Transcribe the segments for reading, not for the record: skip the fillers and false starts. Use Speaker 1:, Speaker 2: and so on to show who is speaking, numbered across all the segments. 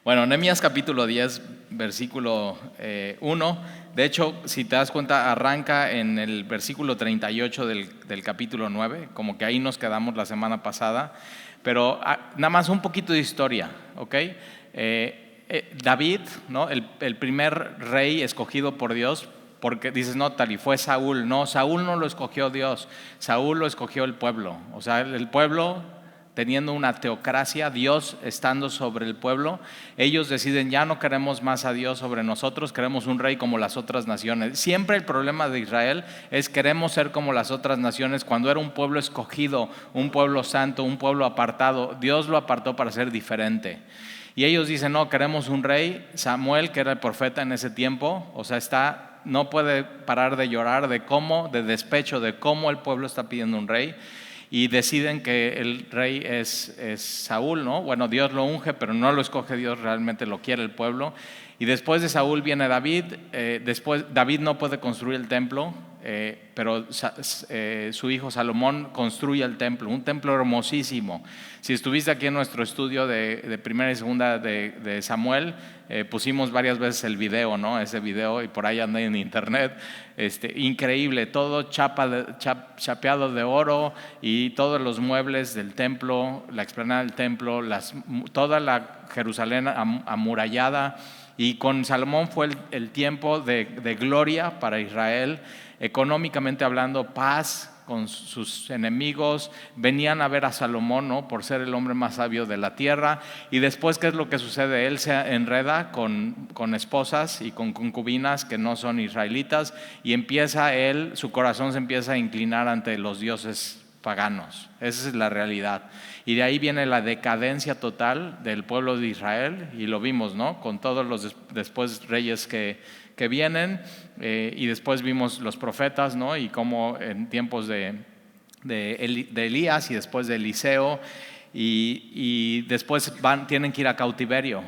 Speaker 1: Bueno, Nehemías capítulo 10, versículo 1. De hecho, si te das cuenta, arranca en el versículo 38 del capítulo 9, como que ahí nos quedamos la semana pasada. Pero nada más un poquito de historia, ¿ok? David, ¿no? El primer rey escogido por Dios, porque dices, no, tal y fue Saúl. No, Saúl no lo escogió Dios, Saúl lo escogió el pueblo. O sea, el pueblo teniendo una teocracia, Dios estando sobre el pueblo, ellos deciden, ya no queremos más a Dios sobre nosotros, queremos un rey como las otras naciones. Siempre el problema de Israel es queremos ser como las otras naciones, cuando era un pueblo escogido, un pueblo santo, un pueblo apartado. Dios lo apartó para ser diferente. Y ellos dicen, no, queremos un rey. Samuel, que era el profeta en ese tiempo, o sea, no puede parar de llorar de despecho de cómo el pueblo está pidiendo un rey. Y deciden que el rey es Saúl, ¿no? Bueno, Dios lo unge, pero no lo escoge Dios, realmente lo quiere el pueblo. Y después de Saúl viene David. Después David no puede construir el templo, pero su hijo Salomón construye el templo, un templo hermosísimo. Si estuviste aquí en nuestro estudio de primera y segunda de Samuel, pusimos varias veces el video, ¿no? Ese video, y por ahí anda en internet. Increíble, todo chapeado de oro, y todos los muebles del templo, la explanada del templo, toda la Jerusalén amurallada. Y con Salomón fue el tiempo de gloria para Israel, económicamente hablando, paz con sus enemigos. Venían a ver a Salomón, ¿no? Por ser el hombre más sabio de la tierra. Y después, ¿qué es lo que sucede? Él se enreda con esposas y con concubinas que no son israelitas, y su corazón se empieza a inclinar ante los dioses paganos. Esa es la realidad. Y de ahí viene la decadencia total del pueblo de Israel, y lo vimos, ¿no? Con todos los después reyes que vienen, y después vimos los profetas, ¿no? Y cómo en tiempos de Elías y después de Eliseo, y después tienen que ir a cautiverio.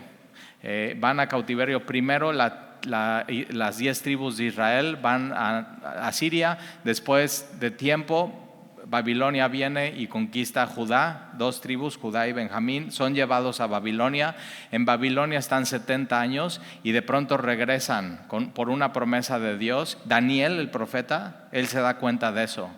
Speaker 1: Van a cautiverio primero. Las 10 tribus de Israel van a Siria. Después de tiempo, Babilonia viene y conquista Judá. 2 tribus, Judá y Benjamín, son llevados a Babilonia. En Babilonia están 70 años y de pronto regresan por una promesa de Dios. Daniel, el profeta, él se da cuenta de eso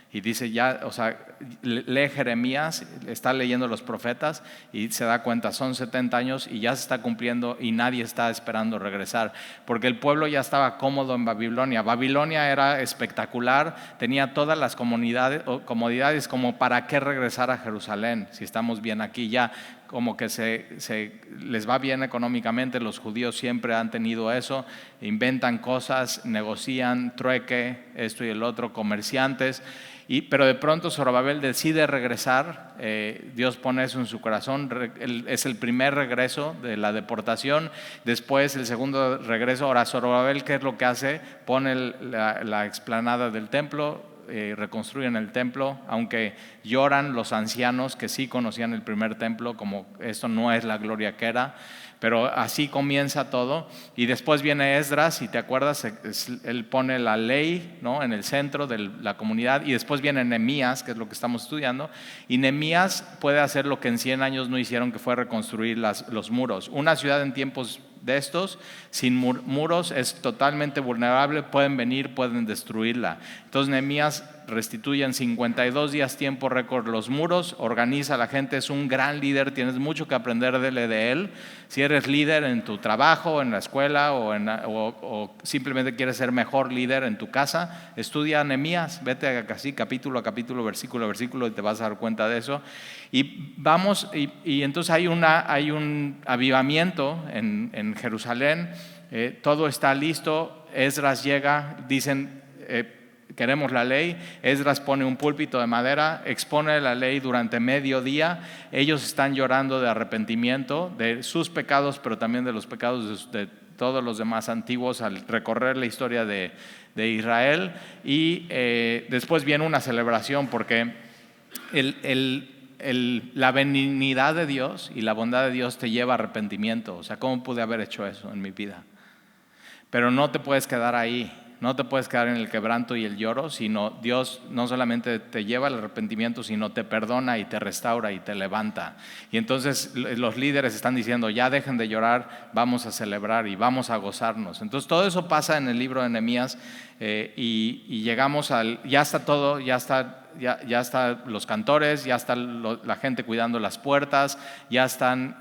Speaker 1: y dice, ya, o sea, lee Jeremías, está leyendo los profetas y se da cuenta, son 70 años y ya se está cumpliendo, y nadie está esperando regresar, porque el pueblo ya estaba cómodo en Babilonia. Babilonia era espectacular, tenía todas las comodidades, como para qué regresar a Jerusalén si estamos bien aquí. Ya como que les va bien económicamente. Los judíos siempre han tenido eso, inventan cosas, negocian, trueque, esto y el otro, comerciantes. Pero de pronto Zorobabel decide regresar. Dios pone eso en su corazón. Es el primer regreso de la deportación. Después el segundo regreso. Ahora Zorobabel, ¿qué es lo que hace? Pone la explanada del templo, reconstruyen el templo, aunque lloran los ancianos que sí conocían el primer templo, como esto no es la gloria que era. Pero así comienza todo. Y después viene Esdras, y te acuerdas, él pone la ley, ¿no?, en el centro de la comunidad. Y después viene Nehemías, que es lo que estamos estudiando. Y Nehemías puede hacer lo que en 100 años no hicieron, que fue reconstruir los muros. Una ciudad en tiempos de estos, sin muros, es totalmente vulnerable. Pueden venir, pueden destruirla. Entonces Nehemías restituye en 52 días, tiempo récord, los muros, organiza a la gente. Es un gran líder, tienes mucho que aprender de él. Si eres líder en tu trabajo, en la escuela, o simplemente quieres ser mejor líder en tu casa, estudia Nehemías, vete así capítulo a capítulo, versículo a versículo, y te vas a dar cuenta de eso. Y vamos, y entonces hay un avivamiento en Jerusalén. Todo está listo. Esdras llega, dicen, queremos la ley. Esdras pone un púlpito de madera, expone la ley durante medio día. Ellos están llorando de arrepentimiento de sus pecados, pero también de los pecados de todos los demás antiguos, al recorrer la historia de Israel. Y después viene una celebración, porque la benignidad de Dios y la bondad de Dios te lleva a arrepentimiento. O sea, ¿cómo pude haber hecho eso en mi vida? Pero no te puedes quedar ahí. No te puedes quedar en el quebranto y el lloro, sino Dios no solamente te lleva al arrepentimiento, sino te perdona y te restaura y te levanta. Y entonces los líderes están diciendo, ya dejen de llorar, vamos a celebrar y vamos a gozarnos. Entonces todo eso pasa en el libro de Nehemías y llegamos ya está todo, ya están los cantores, ya está la gente cuidando las puertas, ya están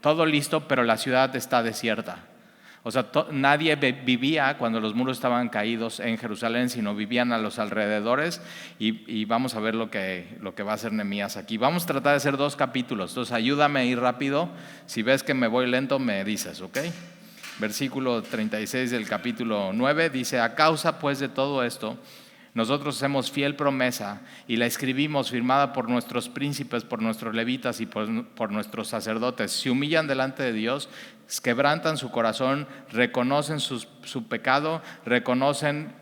Speaker 1: todo listo, pero la ciudad está desierta. O sea, nadie vivía cuando los muros estaban caídos en Jerusalén, sino vivían a los alrededores y vamos a ver lo que va a hacer Nehemías aquí. Vamos a tratar de hacer 2 capítulos, entonces ayúdame a ir rápido. Si ves que me voy lento, me dices, ¿ok? Versículo 36 del capítulo 9 dice: a causa pues de todo esto, nosotros hacemos fiel promesa y la escribimos firmada por nuestros príncipes, por nuestros levitas y por nuestros sacerdotes. Se humillan delante de Dios, quebrantan su corazón, reconocen su pecado, reconocen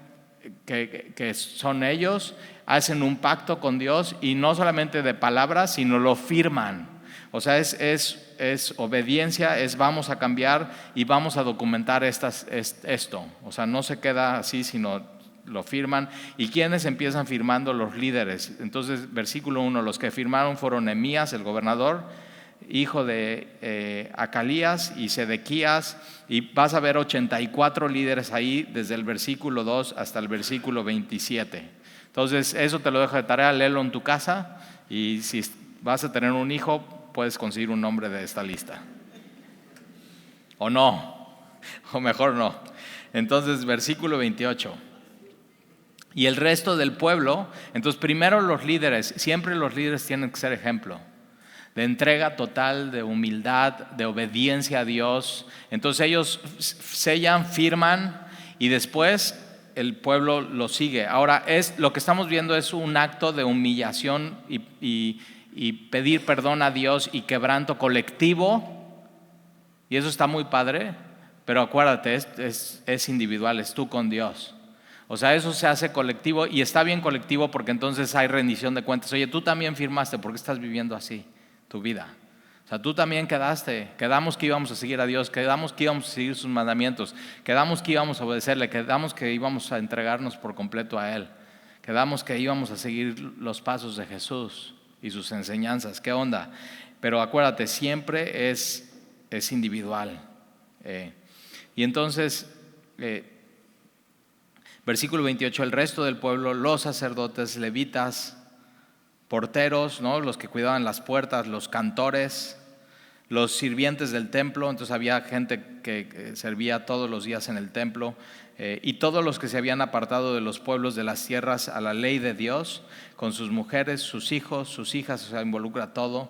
Speaker 1: que son ellos, hacen un pacto con Dios y no solamente de palabras, sino lo firman. O sea, es obediencia, vamos a cambiar y vamos a documentar esto. O sea, no se queda así, sino lo firman. ¿Y quiénes empiezan firmando? Los líderes. Entonces, versículo 1, los que firmaron fueron Nehemías, el gobernador, hijo de Acalías, y Sedequías, y vas a ver 84 líderes ahí, desde el versículo 2 hasta el versículo 27. Entonces, eso te lo dejo de tarea, léelo en tu casa, y si vas a tener un hijo, puedes conseguir un nombre de esta lista. O no, o mejor no. Entonces, versículo 28. Y el resto del pueblo, entonces primero los líderes, siempre los líderes tienen que ser ejemplo de entrega total, de humildad, de obediencia a Dios. Entonces ellos sellan, firman y después el pueblo lo sigue. Ahora lo que estamos viendo es un acto de humillación y pedir perdón a Dios y quebranto colectivo, y eso está muy padre, pero acuérdate, es individual, es tú con Dios. O sea, eso se hace colectivo y está bien colectivo porque entonces hay rendición de cuentas. Oye, tú también firmaste, ¿por qué estás viviendo así tu vida? O sea, tú también quedamos que íbamos a seguir a Dios, quedamos que íbamos a seguir sus mandamientos, quedamos que íbamos a obedecerle, quedamos que íbamos a entregarnos por completo a Él, quedamos que íbamos a seguir los pasos de Jesús y sus enseñanzas. ¿Qué onda? Pero acuérdate, siempre es individual. Y entonces, versículo 28, el resto del pueblo, los sacerdotes, levitas, porteros, ¿no? Los que cuidaban las puertas, los cantores, los sirvientes del templo. Entonces había gente que servía todos los días en el templo, y todos los que se habían apartado de los pueblos de las tierras a la ley de Dios, con sus mujeres, sus hijos, sus hijas, o sea, involucra todo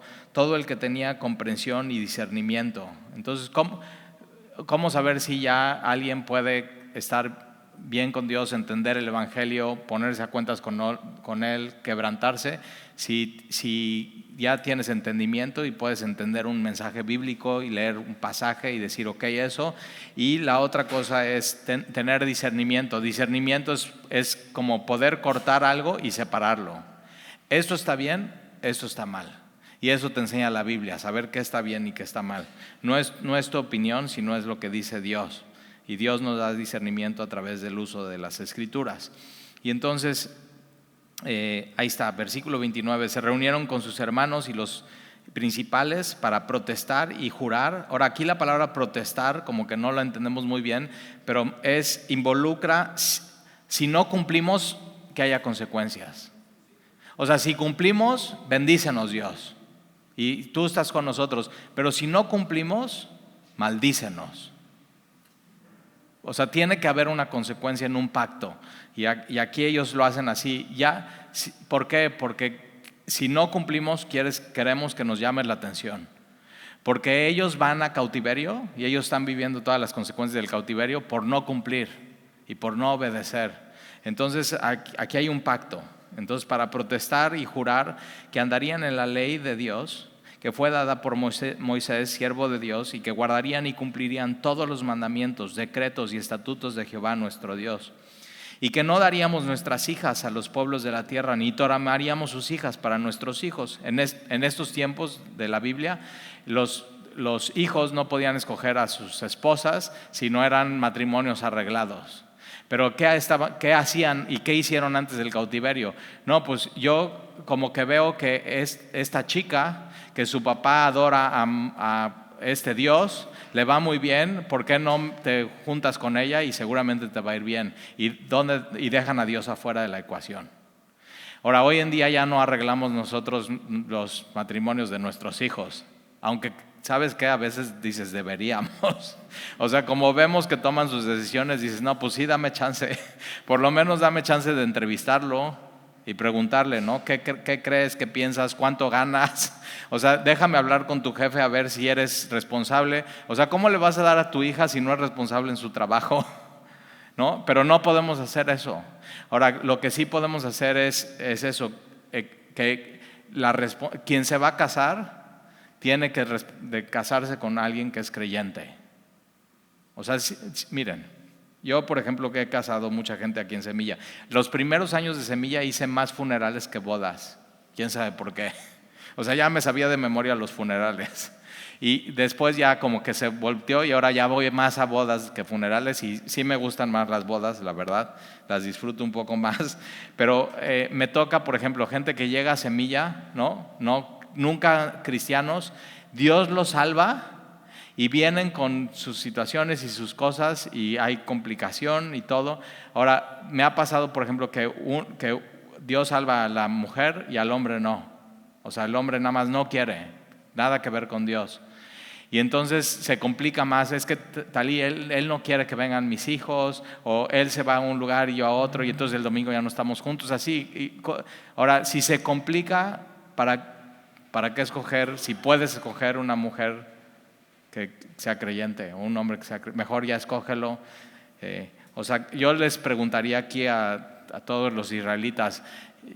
Speaker 1: el que tenía comprensión y discernimiento. Entonces, ¿cómo saber si ya alguien puede estar bien con Dios, entender el evangelio, ponerse a cuentas con Él, quebrantarse? Si ya tienes entendimiento y puedes entender un mensaje bíblico y leer un pasaje y decir, ok, eso. Y la otra cosa es tener discernimiento. Discernimiento es como poder cortar algo y separarlo. Esto está bien, esto está mal. Y eso te enseña la Biblia, saber qué está bien y qué está mal. No es tu opinión, sino es lo que dice Dios. Y Dios nos da discernimiento a través del uso de las Escrituras. Y entonces, ahí está, versículo 29, se reunieron con sus hermanos y los principales para protestar y jurar. Ahora, aquí la palabra protestar como que no la entendemos muy bien, pero involucra, si no cumplimos, que haya consecuencias. O sea, si cumplimos, bendícenos Dios, y tú estás con nosotros, pero si no cumplimos, maldícenos. O sea, tiene que haber una consecuencia en un pacto. Y aquí ellos lo hacen así. ¿Por qué? Porque si no cumplimos, queremos que nos llames la atención. Porque ellos van a cautiverio y ellos están viviendo todas las consecuencias del cautiverio por no cumplir y por no obedecer. Entonces, aquí hay un pacto. Entonces, para protestar y jurar que andarían en la ley de Dios, que fue dada por Moisés, siervo de Dios, y que guardarían y cumplirían todos los mandamientos, decretos y estatutos de Jehová nuestro Dios, y que no daríamos nuestras hijas a los pueblos de la tierra, ni tomaríamos sus hijas para nuestros hijos. En estos tiempos de la Biblia, los hijos no podían escoger a sus esposas si no eran matrimonios arreglados. Pero ¿qué hacían y qué hicieron antes del cautiverio? No, pues yo como que veo que es esta chica, que su papá adora a este Dios, le va muy bien, ¿por qué no te juntas con ella y seguramente te va a ir bien? Y dejan a Dios afuera de la ecuación. Ahora, hoy en día ya no arreglamos nosotros los matrimonios de nuestros hijos, aunque sabes que a veces dices deberíamos. O sea, como vemos que toman sus decisiones, dices, no, pues sí, dame chance, por lo menos dame chance de entrevistarlo y preguntarle, ¿no? ¿Qué crees? ¿Qué piensas? ¿Cuánto ganas? O sea, déjame hablar con tu jefe a ver si eres responsable. O sea, ¿cómo le vas a dar a tu hija si no es responsable en su trabajo? ¿No? Pero no podemos hacer eso. Ahora, lo que sí podemos hacer es eso, que quien se va a casar tiene que casarse con alguien que es creyente. O sea, miren, yo por ejemplo que he casado mucha gente aquí en Semilla, los primeros años de Semilla hice más funerales que bodas. ¿Quién sabe por qué? O sea, ya me sabía de memoria los funerales. Y después ya como que se volteó y ahora ya voy más a bodas que funerales y sí me gustan más las bodas, la verdad, las disfruto un poco más. Pero me toca, por ejemplo, gente que llega a Semilla, nunca cristianos, Dios los salva y vienen con sus situaciones y sus cosas y hay complicación y todo. Ahora, me ha pasado, por ejemplo, que Dios salva a la mujer y al hombre no. O sea, el hombre nada más no quiere, nada que ver con Dios. Y entonces se complica más, es que Talí, él no quiere que vengan mis hijos, o él se va a un lugar y yo a otro, y entonces el domingo ya no estamos juntos, así. Ahora, si se complica, ¿para qué escoger? Si puedes escoger una mujer que sea creyente, o un hombre que sea creyente, mejor ya escógelo. O sea, yo les preguntaría aquí a todos los israelitas,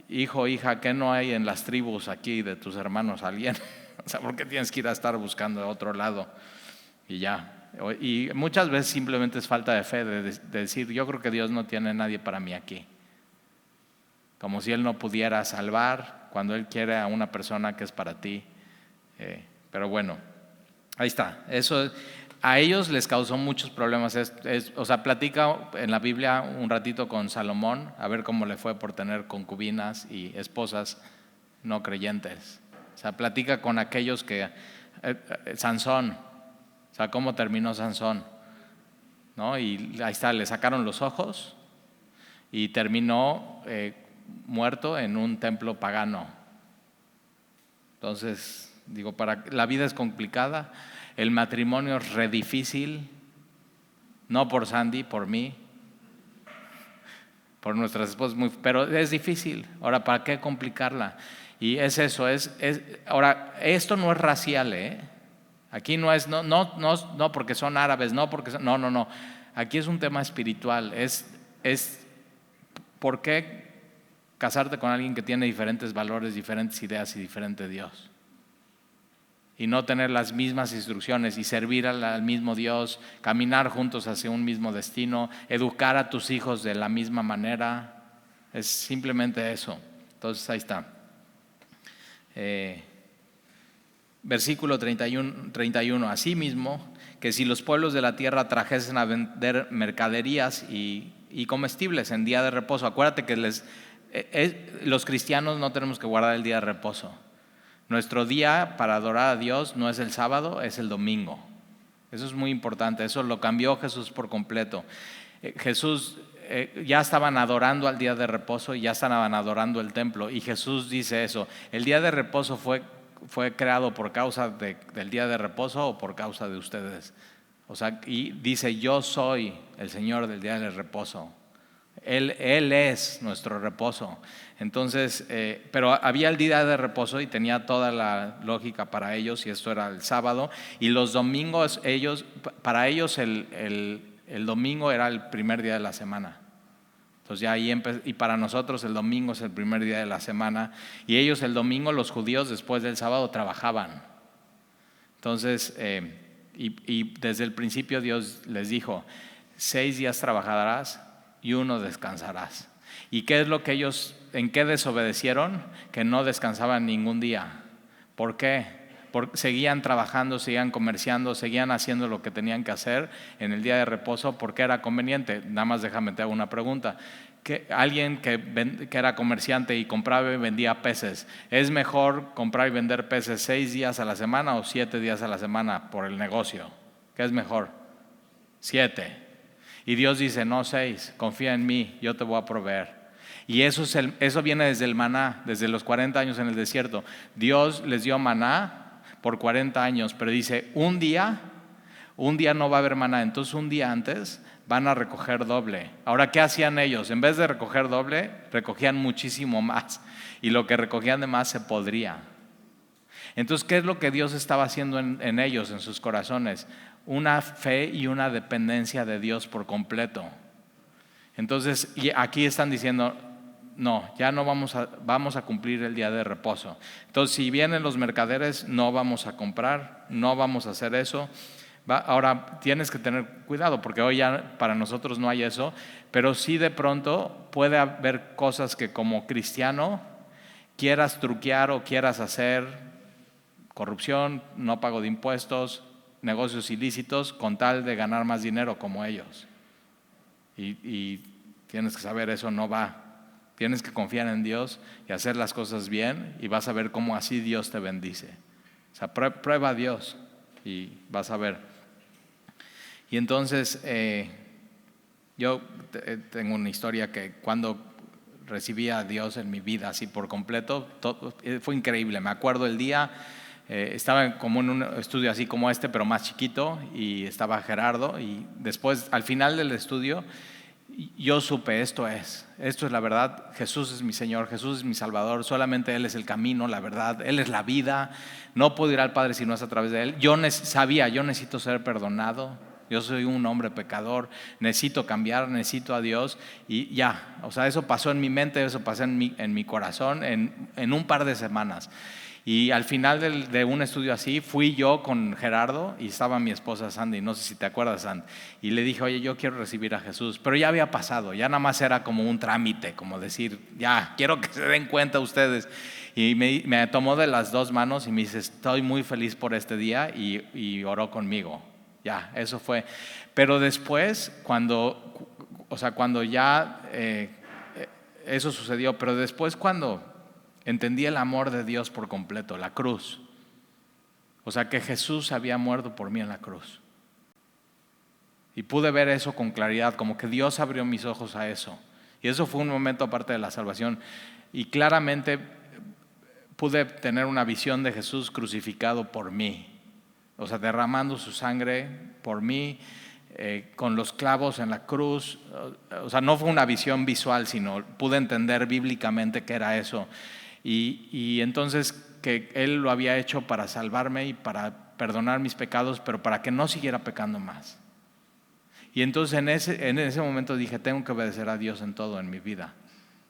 Speaker 1: hijo, hija, ¿qué no hay en las tribus aquí de tus hermanos alguien? O sea, ¿por qué tienes que ir a estar buscando a otro lado? Y ya. Y muchas veces simplemente es falta de fe, de decir, yo creo que Dios no tiene nadie para mí aquí. Como si Él no pudiera salvar cuando Él quiere a una persona que es para ti. Pero bueno, ahí está. Eso a ellos les causó muchos problemas. O sea, platica en la Biblia un ratito con Salomón, a ver cómo le fue por tener concubinas y esposas no creyentes. O sea, platica con aquellos que, Sansón, o sea, cómo terminó Sansón, ¿no? Y ahí está, le sacaron los ojos y terminó muerto en un templo pagano. Entonces, digo, la vida es complicada, el matrimonio es re difícil, no por Sandy, por mí, por nuestras esposas, pero es difícil. Ahora, ¿para qué complicarla? Y es eso, ahora, esto no es racial, Aquí no es, no porque son árabes, no porque son, no. Aquí es un tema espiritual, es ¿por qué casarte con alguien que tiene diferentes valores, diferentes ideas y diferente Dios? Y no tener las mismas instrucciones y servir al mismo Dios, caminar juntos hacia un mismo destino, educar a tus hijos de la misma manera, es simplemente eso. Entonces ahí está. Versículo 31, asimismo, que si los pueblos de la tierra trajesen a vender mercaderías y comestibles en día de reposo, acuérdate que los cristianos no tenemos que guardar el día de reposo. Nuestro día para adorar a Dios no es el sábado, es el domingo. Eso es muy importante, eso lo cambió Jesús por completo. Jesús ya estaban adorando al día de reposo y ya estaban adorando el templo, y Jesús dice eso, el día de reposo fue creado por causa del día de reposo o por causa de ustedes. O sea, y dice, yo soy el Señor del día de reposo. Él es nuestro reposo. Entonces, pero había el día de reposo y tenía toda la lógica para ellos, y esto era el sábado, y los domingos para ellos el domingo era el primer día de la semana. Entonces ya ahí y para nosotros el domingo es el primer día de la semana, y ellos el domingo, los judíos, después del sábado trabajaban. Entonces, y desde el principio Dios les dijo, 6 días trabajarás y 1 descansarás. ¿Y qué es lo que en qué desobedecieron? Que no descansaban ningún día. ¿Por qué? seguían trabajando, seguían comerciando, seguían haciendo lo que tenían que hacer en el día de reposo porque era conveniente. Nada más déjame te hago una pregunta. Alguien que era comerciante y compraba y vendía peces, ¿es mejor comprar y vender peces 6 días a la semana o 7 días a la semana por el negocio? ¿Qué es mejor? 7. Y Dios dice, no 6, confía en mí, yo te voy a proveer. Y eso viene desde el maná, desde los 40 años en el desierto. Dios les dio maná por 40 años, pero dice, un día no va a haber maná, entonces un día antes van a recoger doble. Ahora, ¿qué hacían ellos? En vez de recoger doble, recogían muchísimo más. Y lo que recogían de más se podría. Entonces, ¿qué es lo que Dios estaba haciendo en ellos, en sus corazones? Una fe y una dependencia de Dios por completo. Entonces, y aquí están diciendo, no, ya no vamos a cumplir el día de reposo. Entonces, si vienen los mercaderes, no vamos a comprar, no vamos a hacer eso. Ahora tienes que tener cuidado porque hoy ya para nosotros no hay eso, pero sí de pronto puede haber cosas que como cristiano quieras truquear o quieras hacer, corrupción, no pago de impuestos, negocios ilícitos con tal de ganar más dinero como ellos. Y tienes que saber eso no va. Tienes que confiar en Dios y hacer las cosas bien y vas a ver cómo así Dios te bendice. O sea, prueba a Dios y vas a ver. Y entonces yo tengo una historia que cuando recibí a Dios en mi vida así por completo, fue increíble. Me acuerdo el día, estaba como en un estudio así como este, pero más chiquito, y estaba Gerardo, y después al final del estudio yo supe, esto es la verdad, Jesús es mi Señor, Jesús es mi Salvador, solamente Él es el camino, la verdad, Él es la vida, no puedo ir al Padre si no es a través de Él. Yo necesito ser perdonado, yo soy un hombre pecador, necesito cambiar, necesito a Dios, y ya, o sea, eso pasó en mi mente, eso pasó en mi corazón en un par de semanas. Y al final de un estudio así, fui yo con Gerardo y estaba mi esposa Sandy, no sé si te acuerdas, Sandy, y le dije, oye, yo quiero recibir a Jesús, pero ya había pasado, ya nada más era como un trámite, como decir, ya, quiero que se den cuenta ustedes. Y me tomó de las dos manos y me dice, estoy muy feliz por este día, y oró conmigo. Ya, eso fue. Pero después, cuando ya eso sucedió, pero después cuando entendí el amor de Dios por completo, la cruz. O sea, que Jesús había muerto por mí en la cruz. Y pude ver eso con claridad, como que Dios abrió mis ojos a eso. Y eso fue un momento aparte de la salvación. Y claramente pude tener una visión de Jesús crucificado por mí. O sea, derramando su sangre por mí, con los clavos en la cruz. O sea, no fue una visión visual, sino pude entender bíblicamente qué era eso. Y entonces que Él lo había hecho para salvarme y para perdonar mis pecados, pero para que no siguiera pecando más. Y entonces en ese momento dije, tengo que obedecer a Dios en todo en mi vida,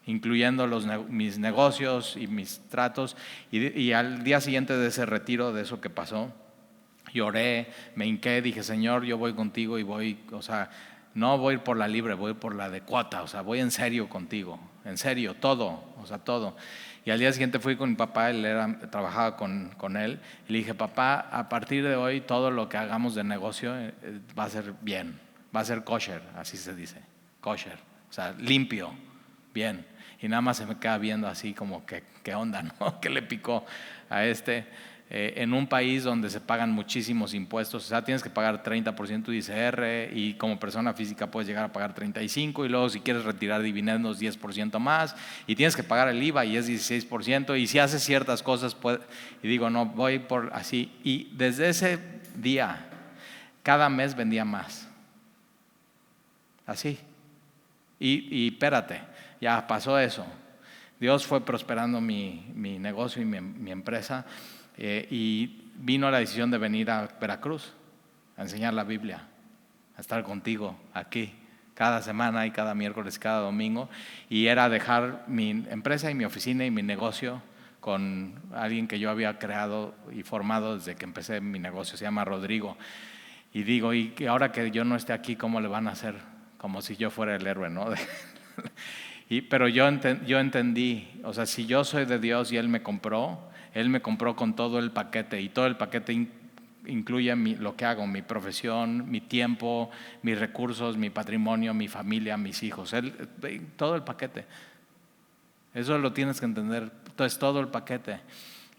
Speaker 1: incluyendo mis negocios y mis tratos. Y al día siguiente de ese retiro, de eso que pasó, lloré, me hinqué, dije, Señor, yo voy contigo y voy, o sea, no voy por la libre, voy por la de cuota, o sea, voy en serio contigo, en serio, todo, o sea, todo. Y al día siguiente fui con mi papá, trabajaba con él, y le dije, papá, a partir de hoy todo lo que hagamos de negocio va a ser bien, va a ser kosher, así se dice, kosher, o sea, limpio, bien. Y nada más se me queda viendo así como que, ¿qué onda, no? ¿Qué le picó a este? En un país donde se pagan muchísimos impuestos, o sea, tienes que pagar 30% ICR y como persona física puedes llegar a pagar 35%, y luego si quieres retirar dividendos 10% más, y tienes que pagar el IVA y es 16%, y si haces ciertas cosas y digo, no, voy por así. Y desde ese día cada mes vendía más, así. Y espérate, ya pasó eso, Dios fue prosperando mi negocio y mi empresa. Y vino la decisión de venir a Veracruz a enseñar la Biblia, a estar contigo aquí cada semana y cada miércoles y cada domingo. Y era dejar mi empresa y mi oficina y mi negocio con alguien que yo había creado y formado desde que empecé mi negocio, se llama Rodrigo. Y digo, y ahora que yo no esté aquí, ¿cómo le van a hacer? Como si yo fuera el héroe, ¿no? Pero yo entendí, o sea, si yo soy de Dios y Él me compró, Él me compró con todo el paquete y todo el paquete incluye lo que hago, mi profesión, mi tiempo, mis recursos, mi patrimonio, mi familia, mis hijos. Todo el paquete. Eso lo tienes que entender. Entonces todo el paquete.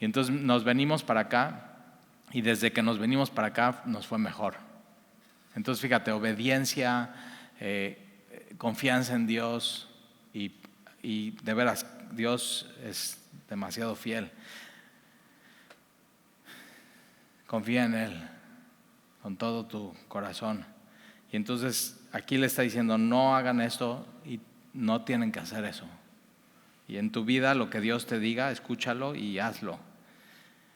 Speaker 1: Y entonces nos venimos para acá y desde que nos venimos para acá nos fue mejor. Entonces fíjate, obediencia, confianza en Dios y de veras Dios es demasiado fiel. Confía en Él con todo tu corazón. Y entonces aquí le está diciendo, no hagan esto y no tienen que hacer eso. Y en tu vida lo que Dios te diga, escúchalo y hazlo.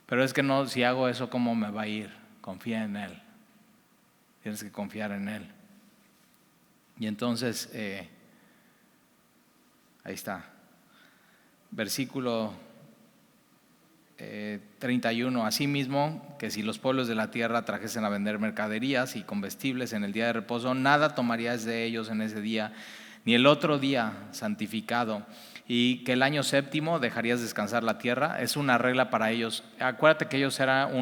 Speaker 1: Pero es que no, si hago eso, ¿cómo me va a ir? Confía en Él. Tienes que confiar en Él. Y entonces, ahí está. Versículo 31. Asimismo, que si los pueblos de la tierra trajesen a vender mercaderías y comestibles en el día de reposo, nada tomarías de ellos en ese día, ni el otro día santificado. Y que el año séptimo dejarías descansar la tierra. Es una regla para ellos. Acuérdate que ellos eran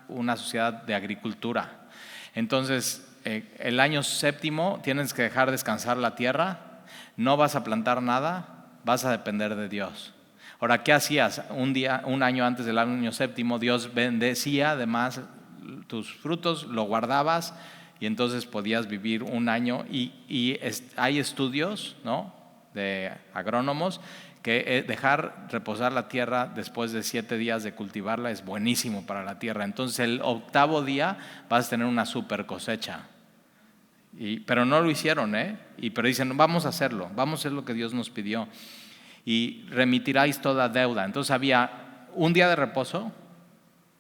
Speaker 1: una sociedad de agricultura. Entonces, el año séptimo tienes que dejar descansar la tierra. No vas a plantar nada, vas a depender de Dios. Ahora, ¿qué hacías? Un año antes del año séptimo, Dios bendecía además tus frutos, lo guardabas y entonces podías vivir un año. Y hay estudios, ¿no?, de agrónomos que dejar reposar la tierra después de 7 días de cultivarla es buenísimo para la tierra. Entonces el 8º día vas a tener una super cosecha. Pero no lo hicieron, pero dicen, vamos a hacerlo, vamos a hacer lo que Dios nos pidió. Y remitiráis toda deuda. Entonces había un día de reposo,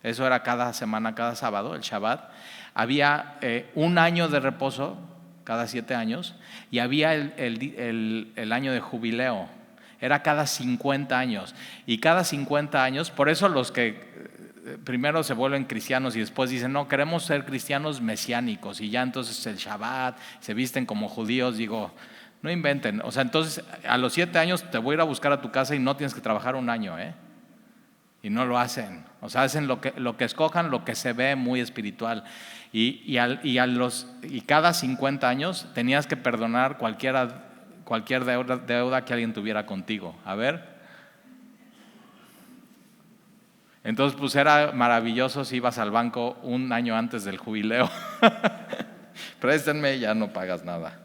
Speaker 1: eso era cada semana, cada sábado, el Shabbat. Había un año de reposo cada 7 años y había el año de jubileo, era cada 50 años. Y cada 50 años, por eso los que primero se vuelven cristianos y después dicen, no, queremos ser cristianos mesiánicos y ya entonces el Shabbat, se visten como judíos, digo, no inventen. O sea, entonces a los 7 años te voy a ir a buscar a tu casa y no tienes que trabajar un año, y no lo hacen. O sea, hacen lo que escojan, lo que se ve muy espiritual. Y cada 50 años tenías que perdonar cualquier deuda que alguien tuviera contigo. A ver. Entonces, pues era maravilloso si ibas al banco un año antes del jubileo. Préstenme, ya no pagas nada.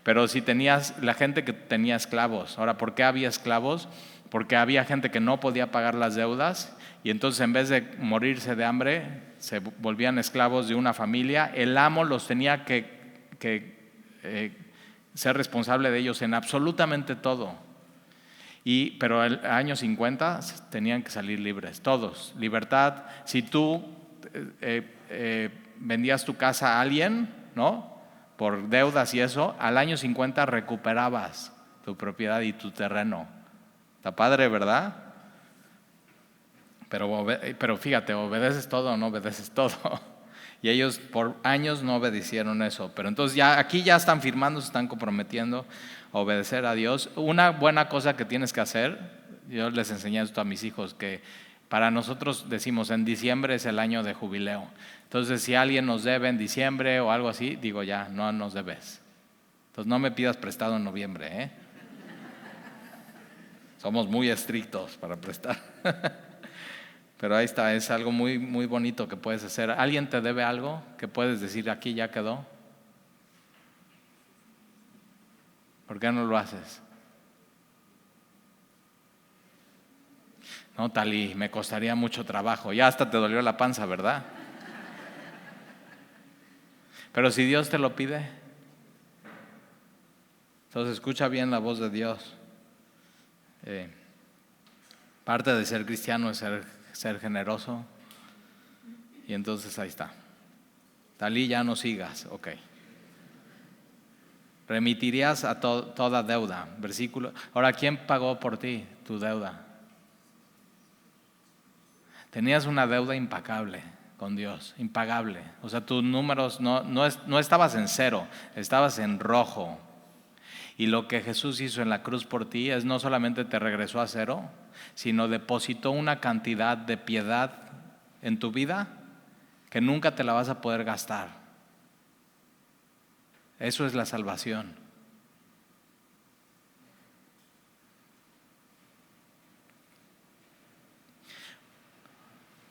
Speaker 1: Pero si tenías, la gente que tenía esclavos. Ahora, ¿por qué había esclavos? Porque había gente que no podía pagar las deudas y entonces en vez de morirse de hambre, se volvían esclavos de una familia. El amo los tenía que ser responsable de ellos en absolutamente todo. Pero el año 50 tenían que salir libres, todos, libertad. Si tú vendías tu casa a alguien, ¿no?, por deudas y eso, al año 50 recuperabas tu propiedad y tu terreno. Está padre, ¿verdad? Pero fíjate, ¿obedeces todo o no obedeces todo? Y ellos por años no obedecieron eso. Pero entonces aquí ya están firmando, se están comprometiendo a obedecer a Dios. Una buena cosa que tienes que hacer, yo les enseñé esto a mis hijos, que para nosotros decimos en diciembre es el año de jubileo. Entonces si alguien nos debe en diciembre o algo así, digo ya, no nos debes. Entonces no me pidas prestado en noviembre, Somos muy estrictos para prestar. Pero ahí está, es algo muy, muy bonito que puedes hacer. ¿Alguien te debe algo que puedes decir aquí ya quedó? ¿Por qué no lo haces? No, Tali, me costaría mucho trabajo. Ya hasta te dolió la panza, ¿verdad? Pero si Dios te lo pide, entonces escucha bien la voz de Dios. Parte de ser cristiano es ser generoso. Y entonces ahí está. Talí, ya no sigas, ok. Remitirías a toda deuda. Versículo. Ahora, ¿quién pagó por ti tu deuda? Tenías una deuda impagable con Dios, impagable. O sea, tus números no estabas en cero, estabas en rojo. Y lo que Jesús hizo en la cruz por ti es no solamente te regresó a cero, sino depositó una cantidad de piedad en tu vida que nunca te la vas a poder gastar. Eso es la salvación.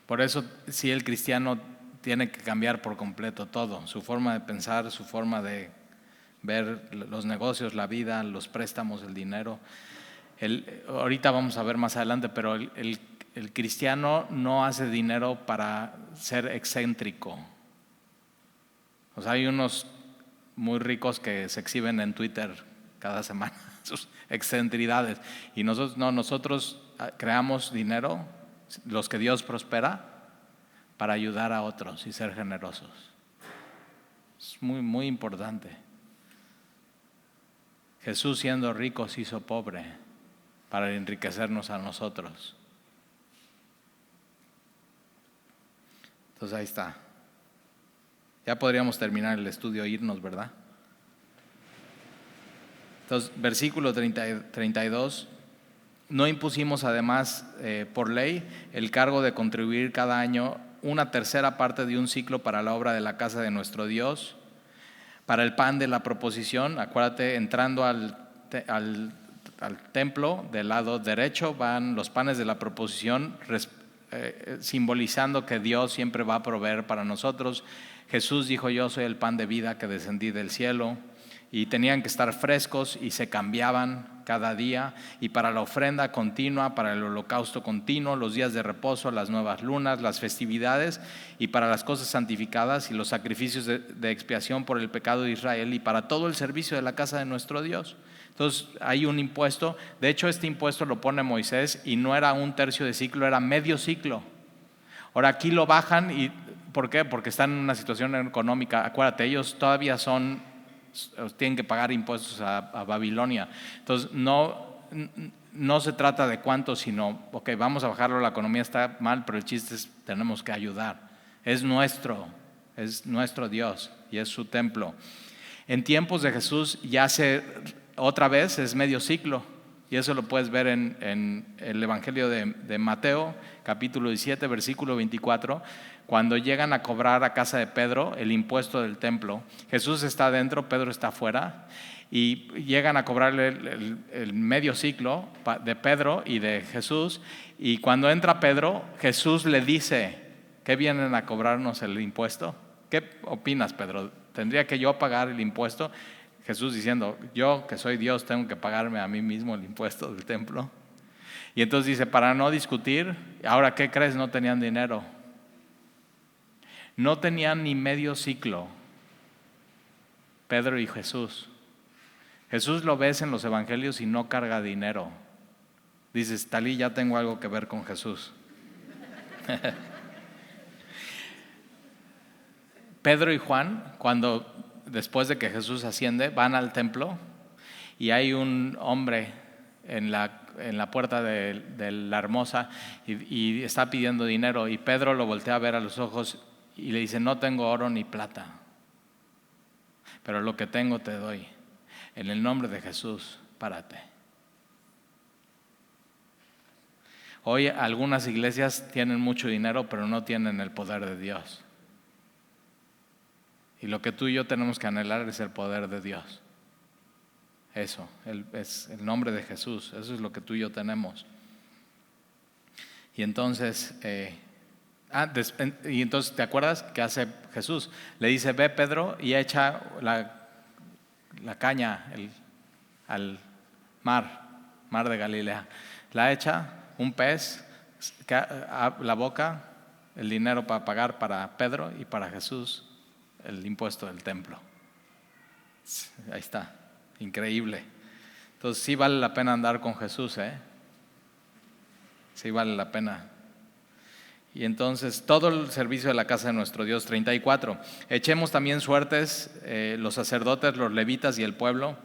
Speaker 1: Por eso sí, el cristiano tiene que cambiar por completo todo, su forma de pensar, su forma de ver los negocios, la vida, los préstamos, el dinero. Ahorita vamos a ver más adelante, pero el cristiano no hace dinero para ser excéntrico. O sea, hay unos muy ricos que se exhiben en Twitter cada semana sus excentridades. Y nosotros creamos dinero, los que Dios prospera, para ayudar a otros y ser generosos. Es muy, muy importante. Jesús, siendo rico, se hizo pobre para enriquecernos a nosotros. Entonces ahí está. Ya podríamos terminar el estudio e irnos, ¿verdad? Entonces, versículo 32. No impusimos además por ley el cargo de contribuir cada año 1/3 parte de un ciclo para la obra de la casa de nuestro Dios, para el pan de la proposición. Acuérdate, entrando al templo, del lado derecho van los panes de la proposición, simbolizando que Dios siempre va a proveer para nosotros. Jesús dijo: yo soy el pan de vida que descendí del cielo, y tenían que estar frescos y se cambiaban cada día. Y para la ofrenda continua, para el holocausto continuo, los días de reposo, las nuevas lunas, las festividades, y para las cosas santificadas y los sacrificios de expiación por el pecado de Israel, y para todo el servicio de la casa de nuestro Dios. Entonces hay un impuesto. De hecho, este impuesto lo pone Moisés y no era 1/3 de ciclo, era medio ciclo. Ahora aquí lo bajan. ¿Y por qué? Porque están en una situación económica. Acuérdate, ellos todavía tienen que pagar impuestos a Babilonia. Entonces no se trata de cuánto, sino vamos a bajarlo, la economía está mal, pero el chiste es tenemos que ayudar. Es nuestro Dios y es su templo. En tiempos de Jesús otra vez es medio ciclo, y eso lo puedes ver en el Evangelio de Mateo, capítulo 17, versículo 24. Cuando llegan a cobrar a casa de Pedro el impuesto del templo, Jesús está adentro, Pedro está afuera, y llegan a cobrarle el medio ciclo de Pedro y de Jesús. Y cuando entra Pedro, Jesús le dice: ¿qué vienen a cobrarnos el impuesto? ¿Qué opinas, Pedro? ¿Tendría que yo pagar el impuesto? Jesús diciendo: yo, que soy Dios, tengo que pagarme a mí mismo el impuesto del templo. Y entonces dice: para no discutir. Ahora, ¿qué crees? No tenían dinero. No tenían ni medio ciclo, Pedro y Jesús. Jesús lo ves en los evangelios y no carga dinero. Dices: Talí, ya tengo algo que ver con Jesús. Pedro y Juan, después de que Jesús asciende, van al templo, y hay un hombre en la puerta de la hermosa y está pidiendo dinero, y Pedro lo voltea a ver a los ojos y le dice: no tengo oro ni plata, pero lo que tengo te doy. En el nombre de Jesús, párate. Hoy algunas iglesias tienen mucho dinero, pero no tienen el poder de Dios. Y lo que tú y yo tenemos que anhelar es el poder de Dios. Eso, es el nombre de Jesús. Eso es lo que tú y yo tenemos. Y entonces, ¿te acuerdas qué hace Jesús? Le dice: ve, Pedro, y echa la caña al mar de Galilea. La echa, un pez, la boca, el dinero para pagar para Pedro, y para Jesús el impuesto del templo. Ahí está, increíble. Entonces sí vale la pena andar con Jesús, sí vale la pena. Y entonces todo el servicio de la casa de nuestro Dios. 34. Echemos también suertes los sacerdotes, los levitas y el pueblo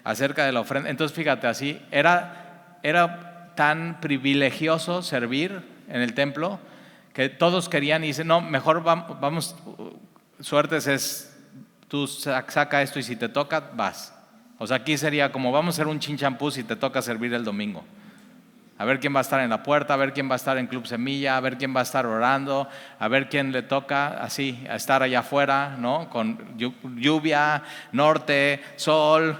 Speaker 1: acerca de la ofrenda. Entonces fíjate, así era tan privilegioso servir en el templo que todos querían, y dicen: no, mejor vamos, suertes es tú saca esto, y si te toca vas. O sea, aquí sería como vamos a hacer un chinchampú si te toca servir el domingo. A ver quién va a estar en la puerta, a ver quién va a estar en Club Semilla, a ver quién va a estar orando, a ver quién le toca así, a estar allá afuera, ¿no? Con lluvia, norte, sol.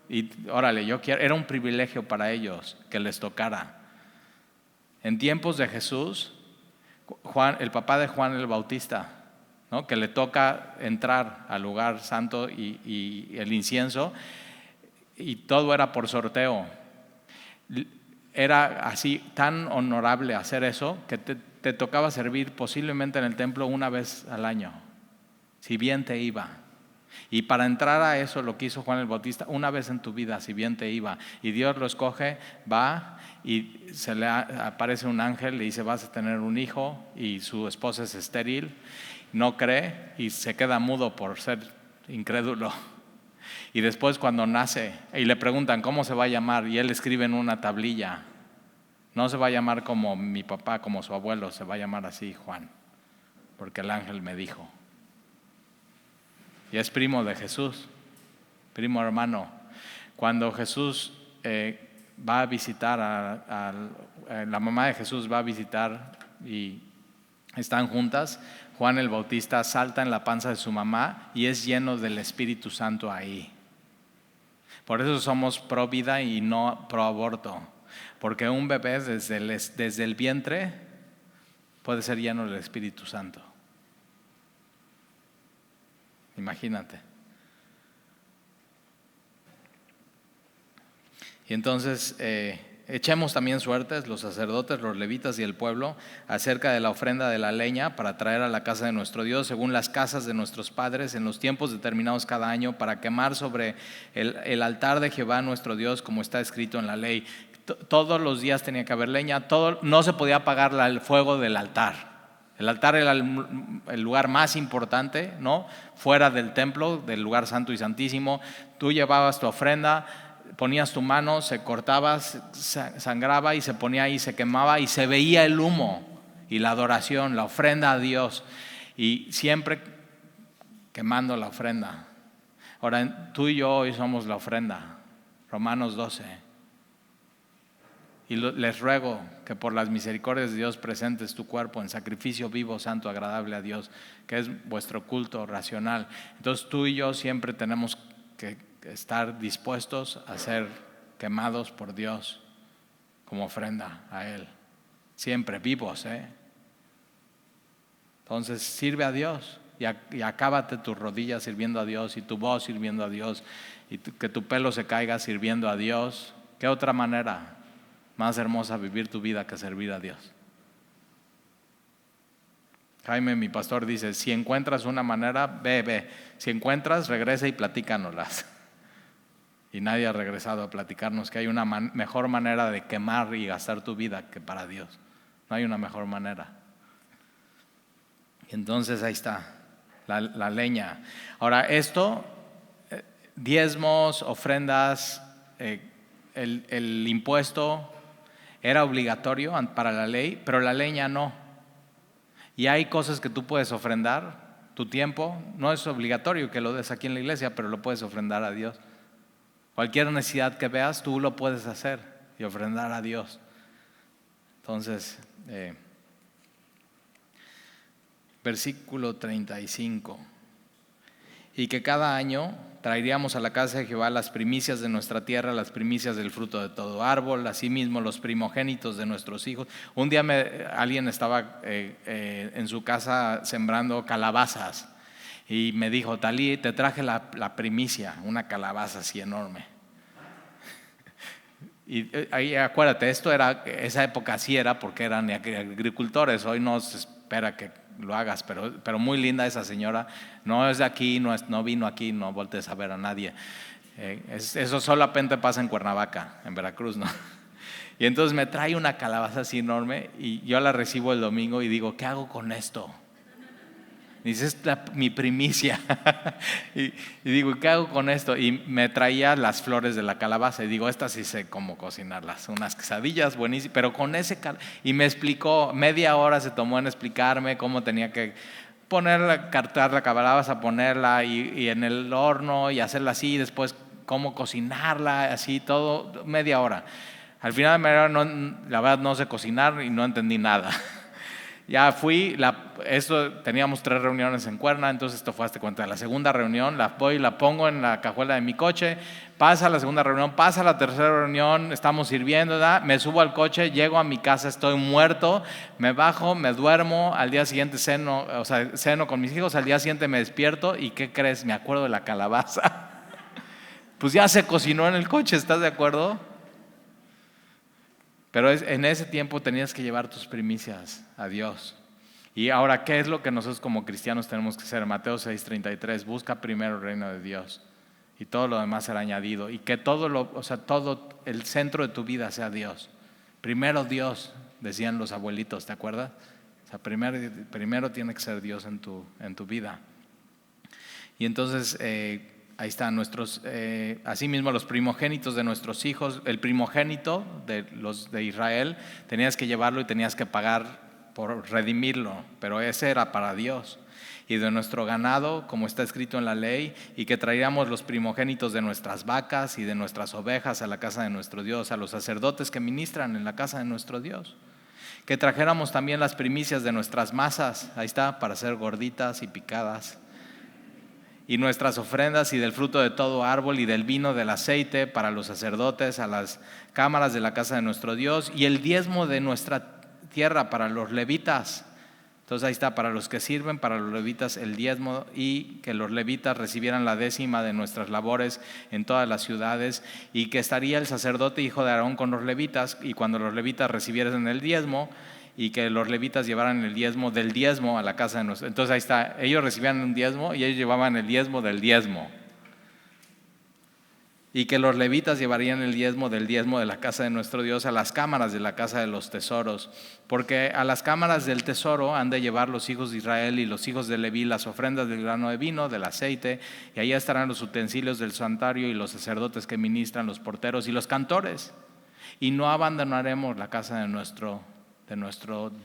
Speaker 1: Y órale, era un privilegio para ellos que les tocara. En tiempos de Jesús, Juan, el papá de Juan el Bautista, ¿no? Que le toca entrar al lugar santo y el incienso, y todo era por sorteo. Era así tan honorable hacer eso que te tocaba servir posiblemente en el templo una vez al año, si bien te iba. Y para entrar a eso, lo que hizo Juan el Bautista, una vez en tu vida, si bien te iba, y Dios lo escoge, va y se le aparece un ángel, le dice vas a tener un hijo, y su esposa es estéril, no cree y se queda mudo por ser incrédulo. Y después cuando nace y le preguntan cómo se va a llamar, y él escribe en una tablilla, no se va a llamar como mi papá, como su abuelo, se va a llamar así Juan, porque el ángel me dijo. Y es primo de Jesús, primo hermano. Cuando Jesús va a visitar, la mamá de Jesús va a visitar y están juntas, Juan el Bautista salta en la panza de su mamá y es lleno del Espíritu Santo ahí. Por eso somos pro vida y no pro aborto, porque un bebé desde el vientre puede ser lleno del Espíritu Santo. Imagínate. Y entonces echemos también suertes los sacerdotes, los levitas y el pueblo acerca de la ofrenda de la leña para traer a la casa de nuestro Dios según las casas de nuestros padres en los tiempos determinados cada año para quemar sobre el altar de Jehová nuestro Dios como está escrito en la ley. Todos los días tenía que haber leña, no se podía apagar el fuego del altar. El altar era el lugar más importante, ¿no? Fuera del templo, del lugar santo y santísimo. Tú llevabas tu ofrenda, ponías tu mano, se cortaba, sangraba y se ponía ahí, se quemaba y se veía el humo y la adoración, la ofrenda a Dios. Y siempre quemando la ofrenda. Ahora, tú y yo hoy somos la ofrenda. Romanos 12. Y les ruego que por las misericordias de Dios presentes tu cuerpo en sacrificio vivo, santo, agradable a Dios, que es vuestro culto racional. Entonces tú y yo siempre tenemos que estar dispuestos a ser quemados por Dios como ofrenda a Él. Siempre vivos, Entonces sirve a Dios y acábate tus rodillas sirviendo a Dios y tu voz sirviendo a Dios y que tu pelo se caiga sirviendo a Dios. ¿Qué otra manera más hermosa vivir tu vida que servir a Dios? Jaime, mi pastor, dice, si encuentras una manera, ve. Si encuentras, regresa y platícanoslas. Y nadie ha regresado a platicarnos que hay una mejor manera de quemar y gastar tu vida que para Dios. No hay una mejor manera. Y entonces ahí está, la leña. Ahora esto, diezmos, ofrendas, el impuesto era obligatorio para la ley, pero la leña no. Y hay cosas que tú puedes ofrendar, tu tiempo, no es obligatorio que lo des aquí en la iglesia, pero lo puedes ofrendar a Dios. Cualquier necesidad que veas, tú lo puedes hacer y ofrendar a Dios. Entonces, versículo 35. Y que cada año traeríamos a la casa de Jehová las primicias de nuestra tierra, las primicias del fruto de todo árbol, asimismo los primogénitos de nuestros hijos. Un día alguien estaba en su casa sembrando calabazas y me dijo, Talí, te traje la primicia, una calabaza así enorme. Y ahí acuérdate, esa época así era porque eran agricultores, hoy no se espera que lo hagas, pero muy linda esa señora, no es de aquí, no vino aquí, no voltees a ver a nadie. Eso solamente pasa en Cuernavaca, en Veracruz, ¿no? Y entonces me trae una calabaza así enorme y yo la recibo el domingo y digo, ¿qué hago con esto? Dice, es mi primicia. y digo, ¿qué hago con esto? Y me traía las flores de la calabaza y digo, estas sí sé cómo cocinarlas, unas quesadillas buenísimas, pero con ese y me explicó, media hora se tomó en explicarme cómo tenía que cartar la calabaza, ponerla y en el horno y hacerla así, y después cómo cocinarla, así todo, media hora. Al final de media hora la verdad no sé cocinar y no entendí nada. Ya fui, teníamos 3 reuniones en Cuerna, entonces esto fue hasta cuenta. La segunda reunión la pongo en la cajuela de mi coche, pasa la segunda reunión, pasa la tercera reunión, estamos sirviendo, ¿verdad? Me subo al coche, llego a mi casa, estoy muerto, me bajo, me duermo, al día siguiente ceno con mis hijos, al día siguiente me despierto y ¿qué crees? Me acuerdo de la calabaza. Pues ya se cocinó en el coche, ¿estás de acuerdo? Pero en ese tiempo tenías que llevar tus primicias a Dios. Y ahora, ¿qué es lo que nosotros como cristianos tenemos que hacer? Mateo 6:33, busca primero el reino de Dios y todo lo demás será añadido. Y que todo el centro de tu vida sea Dios. Primero Dios, decían los abuelitos, ¿te acuerdas? O sea, primero tiene que ser Dios en tu vida. Y entonces ahí están asimismo los primogénitos de nuestros hijos. El primogénito de los de Israel tenías que llevarlo y tenías que pagar por redimirlo, pero ese era para Dios. Y de nuestro ganado, como está escrito en la ley, y que traíamos los primogénitos de nuestras vacas y de nuestras ovejas a la casa de nuestro Dios, a los sacerdotes que ministran en la casa de nuestro Dios. Que trajéramos también las primicias de nuestras masas, ahí está, para ser gorditas y picadas. Y nuestras ofrendas y del fruto de todo árbol y del vino del aceite para los sacerdotes, a las cámaras de la casa de nuestro Dios, y el diezmo de nuestra tierra para los levitas. Entonces ahí está, para los que sirven, para los levitas el diezmo, y que los levitas recibieran la 10ª de nuestras labores en todas las ciudades, y que estaría el sacerdote hijo de Aarón con los levitas, y cuando los levitas recibieran el diezmo, y que los levitas llevaran el diezmo del diezmo a la casa de nuestro. Entonces ahí está, ellos recibían un diezmo y ellos llevaban el diezmo del diezmo. Y que los levitas llevarían el diezmo del diezmo de la casa de nuestro Dios a las cámaras de la casa de los tesoros, porque a las cámaras del tesoro han de llevar los hijos de Israel y los hijos de Leví las ofrendas del grano de vino, del aceite, y allá estarán los utensilios del santuario y los sacerdotes que ministran, los porteros y los cantores. Y no abandonaremos la casa de nuestro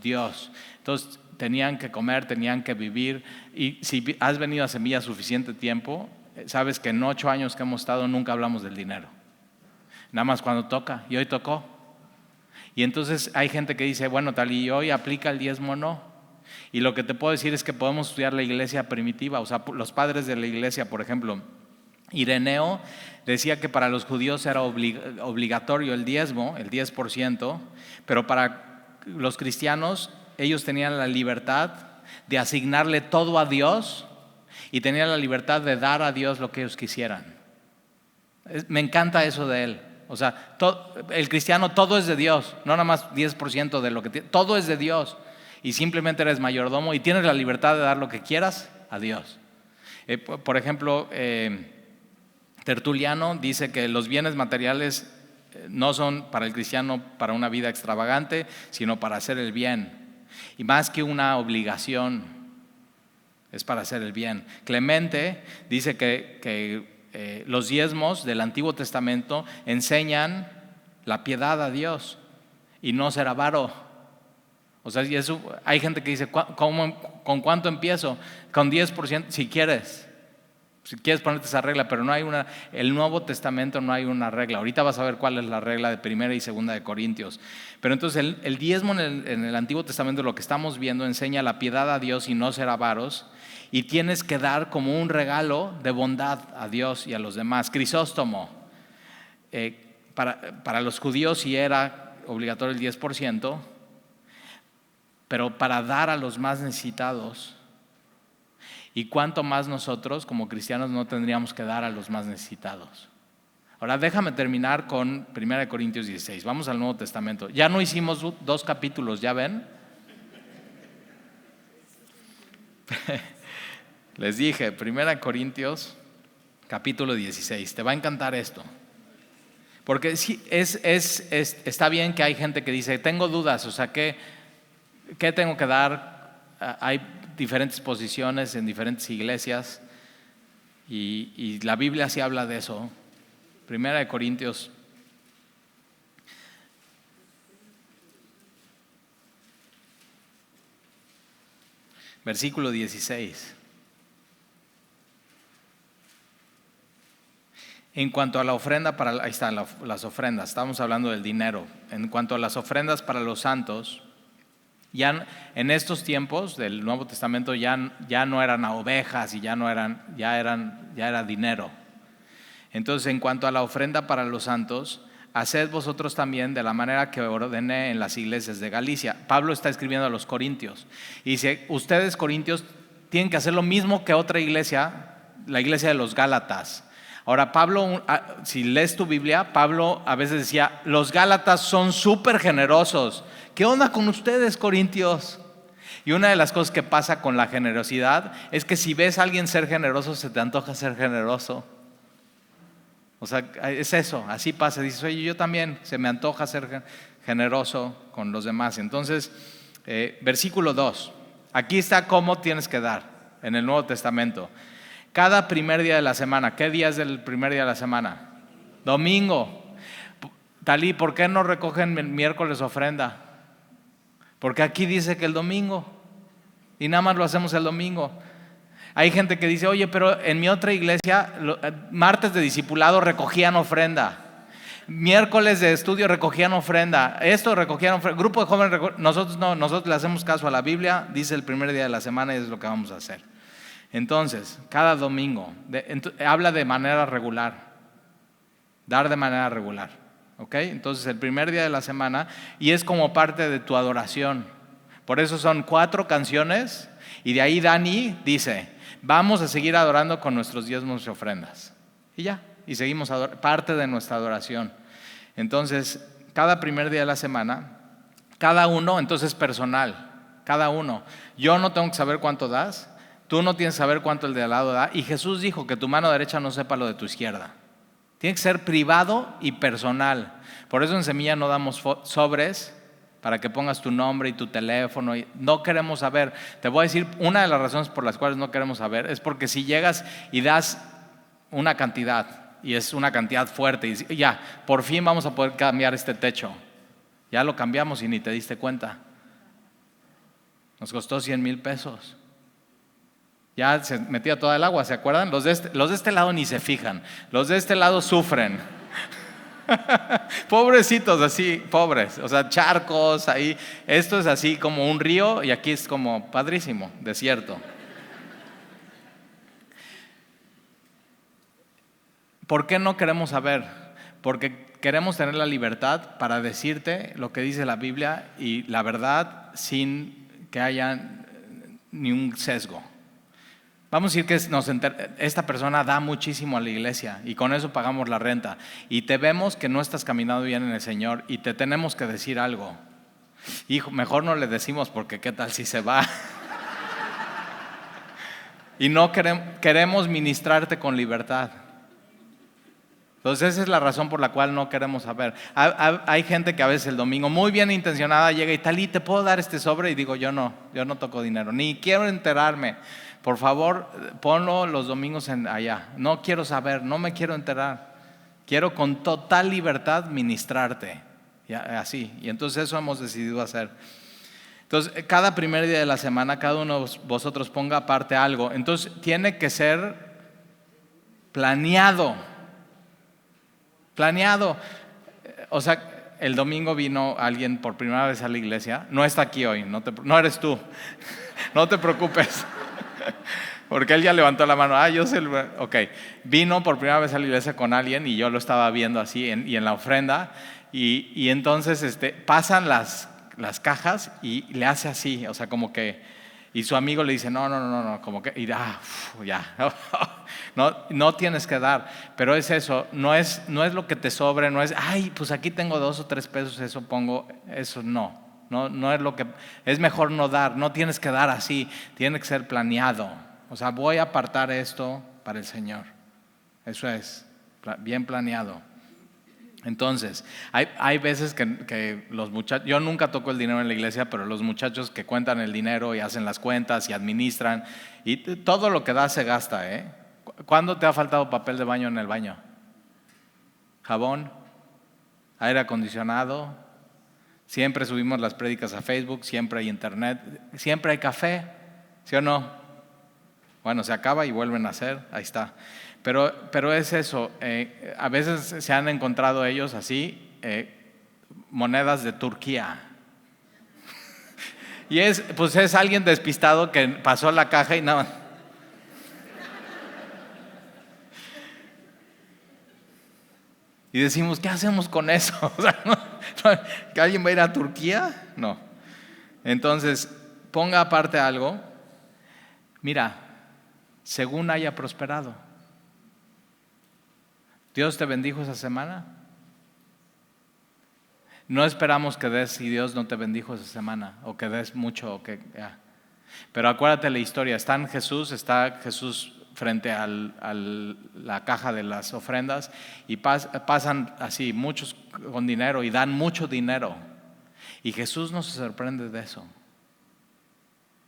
Speaker 1: Dios. Entonces tenían que comer, tenían que vivir. Y si has venido a Semilla suficiente tiempo, sabes que en 8 años que hemos estado nunca hablamos del dinero, nada más cuando toca, y hoy tocó. Y entonces hay gente que dice, bueno, tal y hoy aplica el diezmo o no. Y lo que te puedo decir es que podemos estudiar la iglesia primitiva, o sea, los padres de la iglesia, por ejemplo, Ireneo decía que para los judíos era obligatorio el diezmo, el 10%, pero para los cristianos, ellos tenían la libertad de asignarle todo a Dios y tenían la libertad de dar a Dios lo que ellos quisieran. Me encanta eso de él. O sea, el cristiano todo es de Dios, no nada más 10% de lo que tiene, todo es de Dios. Y simplemente eres mayordomo y tienes la libertad de dar lo que quieras a Dios. Por ejemplo, Tertuliano dice que los bienes materiales no son para el cristiano para una vida extravagante, sino para hacer el bien. Y más que una obligación, es para hacer el bien. Clemente dice que los diezmos del Antiguo Testamento enseñan la piedad a Dios y no ser avaro. O sea, hay gente que dice, ¿con cuánto empiezo? Con 10%, si quieres ponerte esa regla, pero no hay el Nuevo Testamento no hay una regla. Ahorita vas a ver cuál es la regla de 1 y 2 de Corintios. Pero entonces el diezmo en el Antiguo Testamento, lo que estamos viendo, enseña la piedad a Dios y no ser avaros, y tienes que dar como un regalo de bondad a Dios y a los demás. Crisóstomo, para los judíos sí era obligatorio el 10%, pero para dar a los más necesitados. Y cuánto más nosotros como cristianos no tendríamos que dar a los más necesitados. Ahora déjame terminar con 1 Corintios 16. Vamos al Nuevo Testamento. Ya no hicimos 2 capítulos, ¿ya ven? Les dije, 1 Corintios capítulo 16. Te va a encantar esto. Porque sí, está bien que hay gente que dice, tengo dudas, o sea, ¿qué tengo que dar? Hay diferentes posiciones en diferentes iglesias y la Biblia sí habla de eso. 1 Corintios versículo 16. En cuanto a la ofrenda ahí están las ofrendas, estamos hablando del dinero. En cuanto a las ofrendas para los santos, ya en estos tiempos del Nuevo Testamento ya no eran ovejas y ya era dinero. Entonces, en cuanto a la ofrenda para los santos, haced vosotros también de la manera que ordené en las iglesias de Galicia. Pablo está escribiendo a los corintios y dice, ustedes corintios tienen que hacer lo mismo que otra iglesia, la iglesia de los Gálatas. Ahora Pablo, si lees tu Biblia, Pablo a veces decía, los Gálatas son súper generosos. ¿Qué onda con ustedes, corintios? Y una de las cosas que pasa con la generosidad es que si ves a alguien ser generoso, se te antoja ser generoso. O sea, es eso, así pasa. Dices, oye, yo también, se me antoja ser generoso con los demás. Entonces, versículo 2, aquí está cómo tienes que dar en el Nuevo Testamento. Cada primer día de la semana. ¿Qué día es el primer día de la semana? Domingo. Talí, ¿por qué no recogen el miércoles ofrenda? Porque aquí dice que el domingo. Y nada más lo hacemos el domingo. Hay gente que dice, oye, pero en mi otra iglesia, martes de discipulado recogían ofrenda. Miércoles de estudio recogían ofrenda. Esto recogían ofrenda. Grupo de jóvenes, nosotros no, nosotros le hacemos caso a la Biblia. Dice el primer día de la semana y es lo que vamos a hacer. Entonces, cada domingo, habla de manera regular, dar de manera regular, ¿ok? Entonces, el primer día de la semana, y es como parte de tu adoración. Por eso son 4 canciones, y de ahí Dani dice, vamos a seguir adorando con nuestros diezmos y ofrendas. Y ya, y seguimos parte de nuestra adoración. Entonces, cada primer día de la semana, cada uno, entonces personal, cada uno. Yo no tengo que saber cuánto das. Tú no tienes que saber cuánto el de al lado da. Y Jesús dijo que tu mano derecha no sepa lo de tu izquierda. Tiene que ser privado y personal. Por eso en Semilla no damos sobres para que pongas tu nombre y tu teléfono. No queremos saber. Te voy a decir, una de las razones por las cuales no queremos saber es porque si llegas y das una cantidad, y es una cantidad fuerte, y ya, por fin vamos a poder cambiar este techo. Ya lo cambiamos y ni te diste cuenta. Nos costó 100,000 pesos. Ya se metía toda el agua, ¿se acuerdan? Los de este lado ni se fijan, los de este lado sufren. Pobrecitos, así, pobres, o sea, charcos ahí. Esto es así como un río y aquí es como padrísimo, desierto. ¿Por qué no queremos saber? Porque queremos tener la libertad para decirte lo que dice la Biblia y la verdad sin que haya ni un sesgo. Vamos a decir que esta persona da muchísimo a la iglesia y con eso pagamos la renta y te vemos que no estás caminando bien en el Señor y te tenemos que decir algo. Hijo, mejor no le decimos porque qué tal si se va. Y no queremos ministrarte con libertad. Entonces esa es la razón por la cual no queremos saber. Hay gente que a veces el domingo muy bien intencionada llega y tal, y te puedo dar este sobre, y digo yo no toco dinero, ni quiero enterarme. Por favor, ponlo los domingos allá. No quiero saber, no me quiero enterar. Quiero con total libertad ministrarte. Así. Y entonces eso hemos decidido hacer. Entonces, cada primer día de la semana, cada uno de vosotros ponga aparte algo. Entonces, tiene que ser planeado. Planeado. O sea, el domingo vino alguien por primera vez a la iglesia. No está aquí hoy, no eres tú. No te preocupes. Porque él ya levantó la mano. Yo sé. Ok. Vino por primera vez a la iglesia con alguien y yo lo estaba viendo así y en la ofrenda. Y entonces pasan las cajas y le hace así. O sea, como que. Y su amigo le dice, no, como que. Y ya. No tienes que dar. Pero es eso. No es lo que te sobre. No es, pues aquí tengo 2 o 3 pesos. Eso pongo. Eso no. No es lo que es mejor no dar, no tienes que dar así, tiene que ser planeado. O sea, voy a apartar esto para el Señor. Eso es bien planeado. Entonces, hay veces que los muchachos, yo nunca toco el dinero en la iglesia, pero los muchachos que cuentan el dinero y hacen las cuentas y administran, y todo lo que da se gasta, ¿Cuándo te ha faltado papel de baño en el baño? ¿Jabón? ¿Aire acondicionado? Siempre subimos las prédicas a Facebook, siempre hay internet, siempre hay café, ¿sí o no? Bueno, se acaba y vuelven a hacer, ahí está. Pero es eso, a veces se han encontrado ellos así, monedas de Turquía. Y pues es alguien despistado que pasó la caja y nada. Y decimos, ¿qué hacemos con eso? O sea, ¿que alguien va a ir a Turquía? No. Entonces, ponga aparte algo. Mira, según haya prosperado. ¿Dios te bendijo esa semana? No esperamos que des si Dios no te bendijo esa semana, o que des mucho, o que ya. Pero acuérdate la historia, está Jesús frente a la caja de las ofrendas y pasan así muchos con dinero y dan mucho dinero. Y Jesús no se sorprende de eso.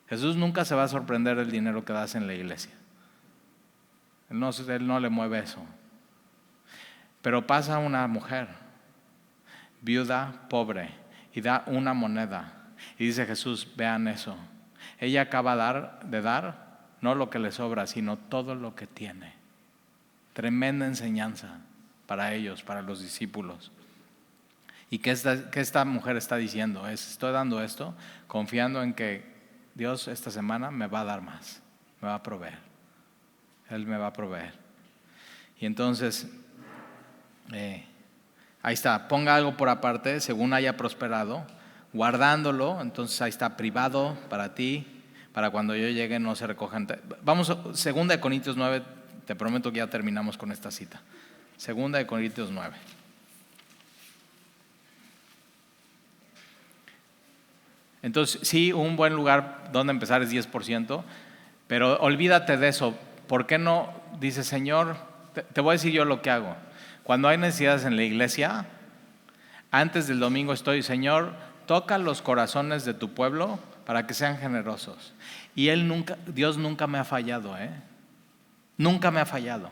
Speaker 1: Jesús nunca se va a sorprender del dinero que das en la iglesia. Él no le mueve eso. Pero pasa una mujer, viuda, pobre, y da una moneda. Y dice Jesús, vean eso. Ella acaba de dar no lo que le sobra, sino todo lo que tiene. Tremenda enseñanza para ellos, para los discípulos. ¿Y qué esta mujer está diciendo? Estoy dando esto confiando en que Dios esta semana me va a dar más, me va a proveer. Él me va a proveer. Y entonces, ahí está, ponga algo por aparte, según haya prosperado, guardándolo, entonces ahí está, privado para ti, para cuando yo llegue no se recojan. Vamos a 2 Corintios 9, te prometo que ya terminamos con esta cita. 2 Corintios 9. Entonces, sí, un buen lugar donde empezar es 10%, pero olvídate de eso. ¿Por qué no? Dice, Señor, te voy a decir yo lo que hago. Cuando hay necesidades en la iglesia, antes del domingo Señor, toca los corazones de tu pueblo para que sean generosos. Y Dios nunca me ha fallado, nunca me ha fallado,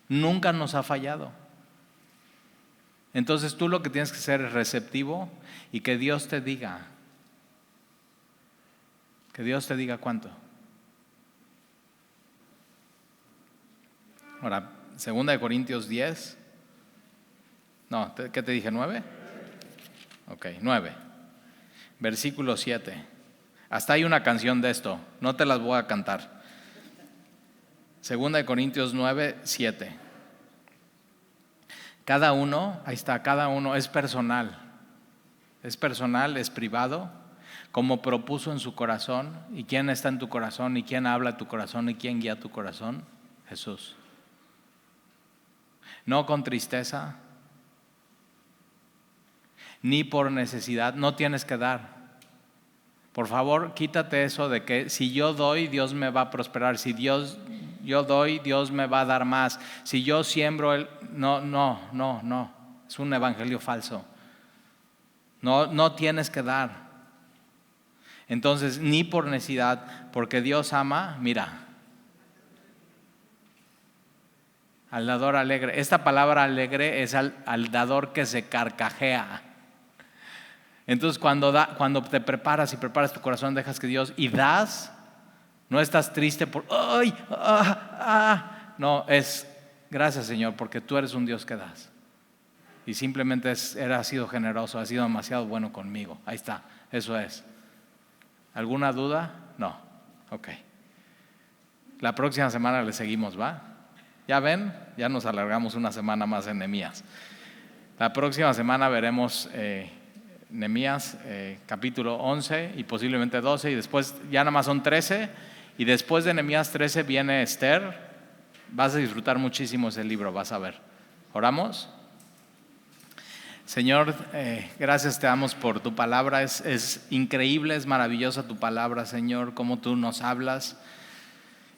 Speaker 1: nunca nos ha fallado. Entonces tú lo que tienes que ser es receptivo y que Dios te diga cuánto. Ahora, 2 Corintios 10. No, ¿qué te dije? ¿9? Ok, 9. Versículo 7. Hasta hay una canción de esto, no te las voy a cantar. 2 Corintios 9, 7. Cada uno, ahí está, cada uno es personal, es privado, como propuso en su corazón. ¿Y quién está en tu corazón? ¿Y quién habla a tu corazón? ¿Y quién guía tu corazón? Jesús. No con tristeza, ni por necesidad, no tienes que dar. Por favor, quítate eso de que si yo doy, Dios me va a prosperar. Si yo doy, Dios me va a dar más. Si yo siembro, no. Es un evangelio falso. No tienes que dar. Entonces, ni por necesidad, porque Dios ama, mira, al dador alegre. Esta palabra alegre es al dador que se carcajea. Entonces cuando te preparas y preparas tu corazón, dejas que Dios y das, no estás triste por no, es gracias Señor porque tú eres un Dios que das. Y simplemente has sido generoso, has sido demasiado bueno conmigo. Ahí está, eso es. ¿Alguna duda? No. Ok. La próxima semana le seguimos, ¿va? Ya ven, ya nos alargamos una semana más en Nehemías. La próxima semana veremos Nehemías capítulo 11 y posiblemente 12 y después ya nada más son 13 y después de Nehemías 13 viene Esther. Vas a disfrutar muchísimo ese libro, vas a ver. ¿Oramos? Señor, gracias te damos por tu palabra, es increíble, es maravillosa tu palabra, Señor, cómo tú nos hablas.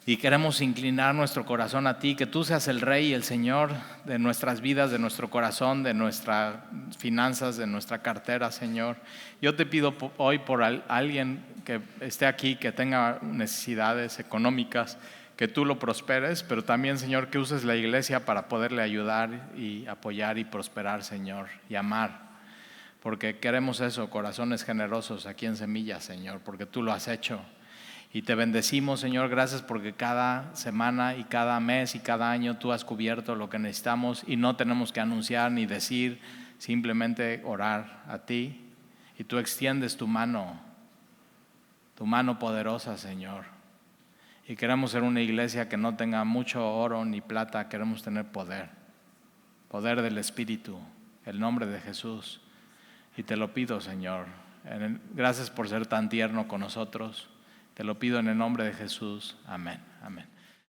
Speaker 1: Y queremos inclinar nuestro corazón a ti, que tú seas el Rey y el Señor de nuestras vidas, de nuestro corazón, de nuestras finanzas, de nuestra cartera, Señor. Yo te pido hoy por alguien que esté aquí, que tenga necesidades económicas, que tú lo prosperes, pero también, Señor, que uses la iglesia para poderle ayudar y apoyar y prosperar, Señor, y amar. Porque queremos eso, corazones generosos aquí en Semilla, Señor, porque tú lo has hecho. Y te bendecimos, Señor, gracias porque cada semana y cada mes y cada año tú has cubierto lo que necesitamos y no tenemos que anunciar ni decir, simplemente orar a ti. Y tú extiendes tu mano poderosa, Señor. Y queremos ser una iglesia que no tenga mucho oro ni plata, queremos tener poder del Espíritu, el nombre de Jesús. Y te lo pido, Señor, gracias por ser tan tierno con nosotros. Te lo pido en el nombre de Jesús. Amén. Amén.